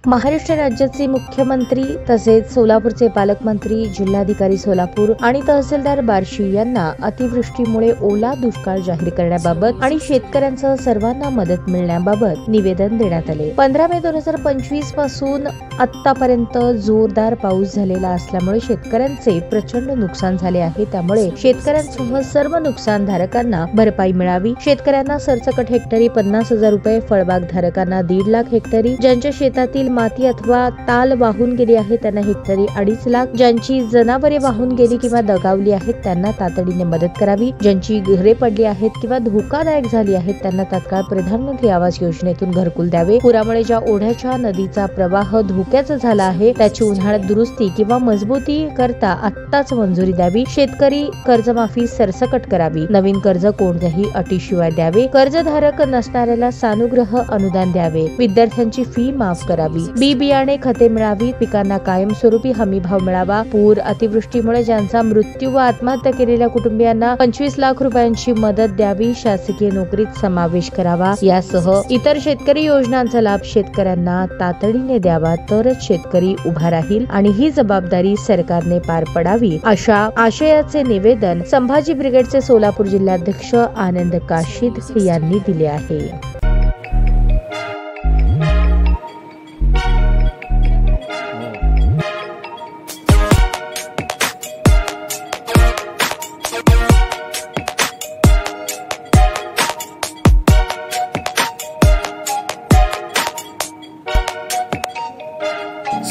महाराष्ट्र राज्याचे मुख्यमंत्री तसेच सोलापूरचे पालकमंत्री, जिल्हाधिकारी सोलापूर आणि तहसीलदार बार्शी यांना अतिवृष्टीमुळे ओला दुष्काळ जाहीर करण्याबाबत आणि शेतकऱ्यांसह सर्वांना मदत मिळण्याबाबत निवेदन देण्यात आले। 15 मे 2025 पासून आतापर्यंत जोरदार पाऊस झालेला असल्यामुळे शेतकऱ्यांचे प्रचंड नुकसान झाले आहे। त्यामुळे शेतकऱ्यांसह सर्व नुकसानधारकांना भरपाई मिळावी। शेतकऱ्यांना सरसकट हेक्टरी 50,000 रुपये, फळबाग धारकांना 1.5 लाख हेक्टरी, ज्यांच्या शेतातील माती अथवा ताल वाहून गेली आहे त्यांना हेक्टरी 2.5 लाख, ज्यांची जनावरे वाहून गेली किंवा दगावली आहेत त्यांना तातडीने मदत करावी, ज्यांची घरे पडली आहेत किंवा धोकादायक झाली आहेत त्यांना तात्काळ प्रधानमंत्री आवास योजनेतून घरकुल द्यावे। पुरामुळे ज्या ओढ्याच्या नदीचा प्रवाह धोक्याचा झाला आहे त्याची उन्हाळ्यात दुरुस्ती किंवा मजबूती करता आत्ताच मंजुरी द्यावी। शेतकरी कर्जमाफी सरसकट करावी। नवीन कर्ज कोणत्याही अटीशिवाय द्यावे। कर्जधारक नसणाऱ्याला सानुग्रह अनुदान द्यावे। विद्यार्थ्यांची फी माफ करावी। बी बियाणे खते मिळावी। पिकांना कायमस्वरूपी हमी भाव मिळावा। पूर अतिवृष्टीमुळे ज्यांचा मृत्यू व आत्महत्या केलेल्या कुटुंबियांना 25 लाख रुपयांची मदत द्यावी। शासकीय नोकरीत समावेश करावा। यासह इतर शेतकरी योजनांचा लाभ शेतकऱ्यांना तातडीने द्यावा, तरच शेतकरी उभा राहील आणि ही जबाबदारी सरकारने पार पडावी, अशा आशयाचे निवेदन संभाजी ब्रिगेडचे सोलापूर जिल्हाध्यक्ष आनंद काशीद यांनी दिले आहे।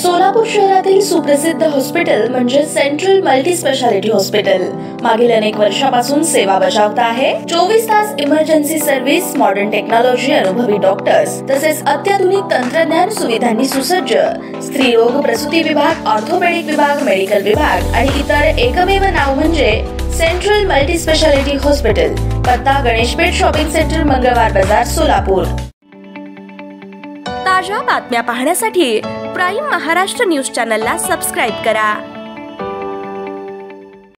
सोलापूर शहरातील सुप्रसिद्ध हॉस्पिटल म्हणजे सेंट्रल मल्टी स्पेशालिटी हॉस्पिटल मागील अनेक वर्षापासून सेवा बजावत आहे। 24 तास इमर्जन्सी सर्व्हिस, मॉडर्न टेक्नॉलॉजी, अनुभवी डॉक्टर्स तसेच अत्याधुनिक तंत्रज्ञान सुविधांनी सुसज्ज स्त्रीरोग प्रसूती विभाग, ऑर्थोपेडिक विभाग, मेडिकल विभाग आणि इतर एकमेव नाव म्हणजे सेंट्रल मल्टी स्पेशालिटी हॉस्पिटल। पत्ता गणेशपेठ शॉपिंग सेंटर, मंगळवार बाजार, सोलापूर। ताज्या बातम्या पाहण्यासाठी प्राईम महाराष्ट्र न्यूज चॅनलला सबस्क्राईब करा।